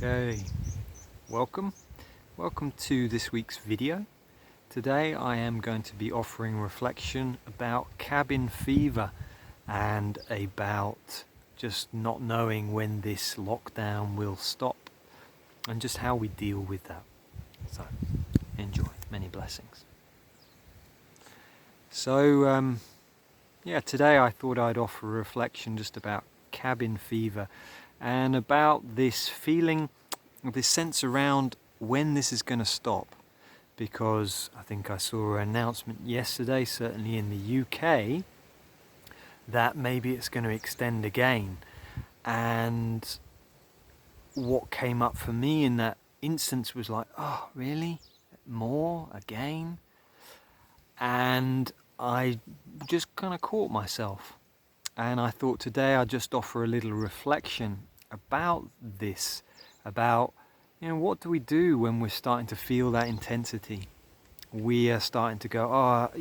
Okay, welcome to this week's video. Today I am going to be offering reflection about cabin fever and about just not knowing when this lockdown will stop and just how we deal with that. So enjoy, many blessings. So today I thought I'd offer a reflection just about cabin fever and about this feeling, this sense around when this is going to stop, because I think I saw an announcement yesterday, certainly in the UK, that maybe it's going to extend again. And what came up for me in that instance was like, oh really? More? Again? And I just kind of caught myself. And I thought today I'd just offer a little reflection about this, about, what do we do when we're starting to feel that intensity? We are starting to go,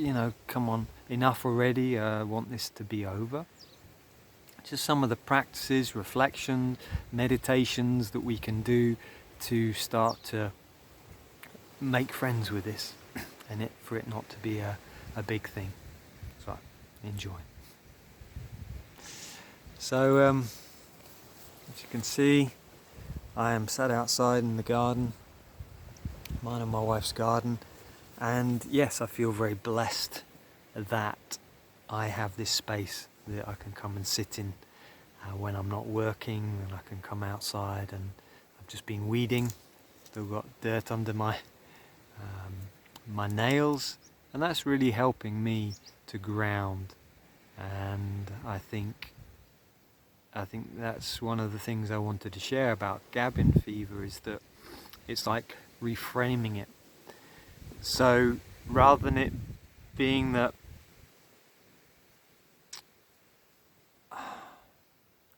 come on, enough already, I want this to be over. Just some of the practices, reflections, meditations that we can do to start to make friends with this and for it not to be a big thing. So enjoy. So, as you can see, I am sat outside in the garden, mine and my wife's garden, and yes, I feel very blessed that I have this space that I can come and sit in when I'm not working, and I can come outside, and I've just been weeding, still got dirt under my nails, and that's really helping me to ground. And I think that's one of the things I wanted to share about cabin fever, is that it's like reframing it. So rather than it being that,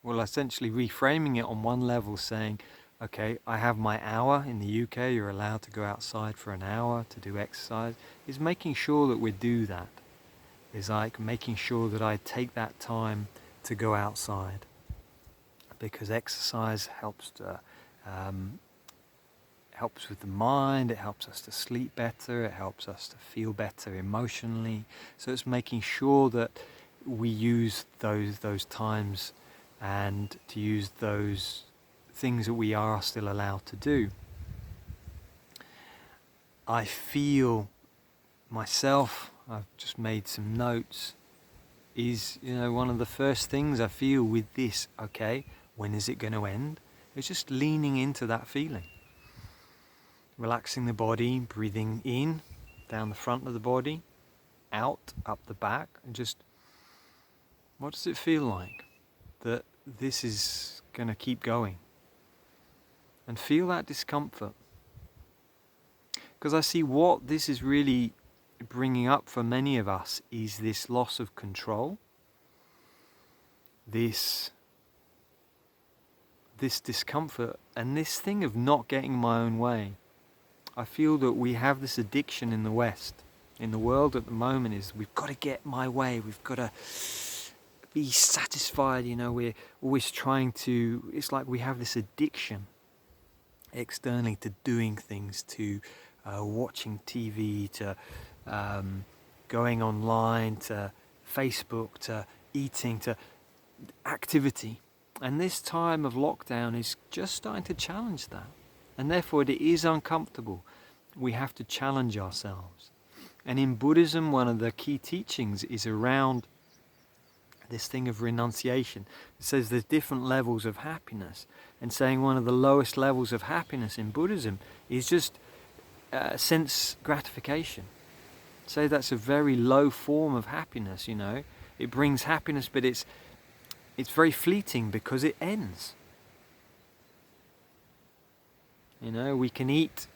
essentially reframing it on one level, saying, okay, I have my hour. In the UK, you're allowed to go outside for an hour to do exercise. Is making sure that we do that. Is like making sure that I take that time to go outside. Because exercise helps with the mind, it helps us to sleep better, it helps us to feel better emotionally. So it's making sure that we use those times and to use those things that we are still allowed to do. I feel myself, I've just made some notes, is one of the first things I feel with this, okay, when is it going to end? It's just leaning into that feeling. Relaxing the body, breathing in, down the front of the body, out, up the back, and just, what does it feel like that this is going to keep going? And feel that discomfort. Because I see what this is really bringing up for many of us is this loss of control, this discomfort, and this thing of not getting my own way. I feel that we have this addiction in the West, in the world at the moment, is we've got to get my way, we've got to be satisfied, we're always trying to, it's like we have this addiction externally to doing things, to watching TV, to going online, to Facebook, to eating, to activity. And this time of lockdown is just starting to challenge that. And therefore it is uncomfortable. We have to challenge ourselves. And in Buddhism, one of the key teachings is around this thing of renunciation. It says there's different levels of happiness. And saying one of the lowest levels of happiness in Buddhism is just sense gratification. So that's a very low form of happiness, It brings happiness, but it's very fleeting because it ends. We can eat,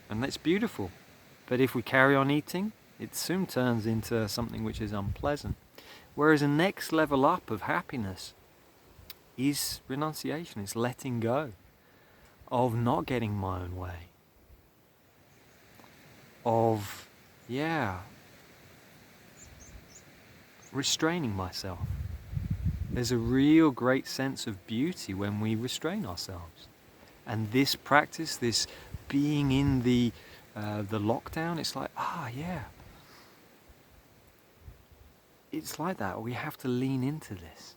and that's beautiful. But if we carry on eating, it soon turns into something which is unpleasant. Whereas the next level up of happiness is renunciation. It's letting go of not getting my own way. Of, restraining myself. There's a real great sense of beauty when we restrain ourselves. And this practice, this being in the lockdown, it's like, yeah, it's like that. We have to lean into this.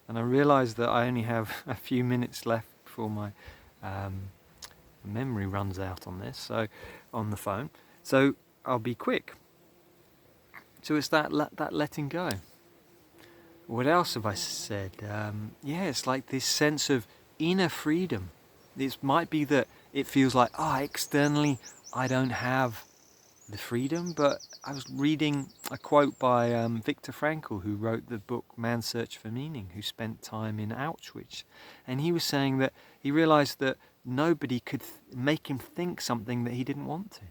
And I realize that I only have a few minutes left before my memory runs out on this, so on the phone. So I'll be quick. So it's that letting go. What else have I said? Yeah, it's like this sense of inner freedom. It might be that it feels like, externally I don't have the freedom, but I was reading a quote by Viktor Frankl, who wrote the book Man's Search for Meaning, who spent time in Auschwitz, and he was saying that he realized that nobody could make him think something that he didn't want to.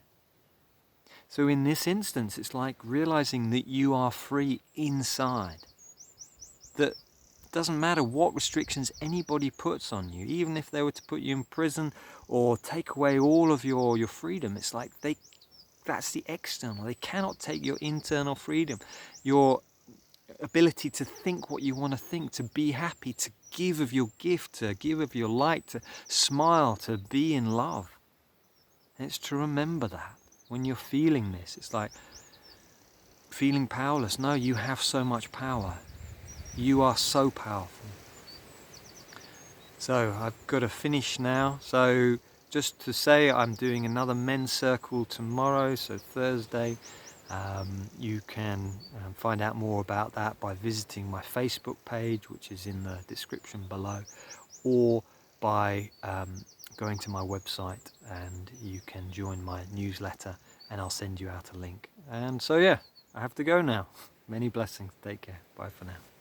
So in this instance, it's like realizing that you are free inside, that it doesn't matter what restrictions anybody puts on you, even if they were to put you in prison or take away all of your freedom. It's like that's the external. They cannot take your internal freedom, your ability to think what you want to think, to be happy, to give of your gift, to give of your light, to smile, to be in love. And it's to remember that when you're feeling this. It's like feeling powerless. No, you have so much power. You are so powerful. So I've got to finish now. So just to say, I'm doing another men's circle tomorrow, so Thursday. You can find out more about that by visiting my Facebook page, which is in the description below, or by going to my website, and you can join my newsletter and I'll send you out a link. And so yeah, I have to go now. Many blessings. Take care. Bye for now.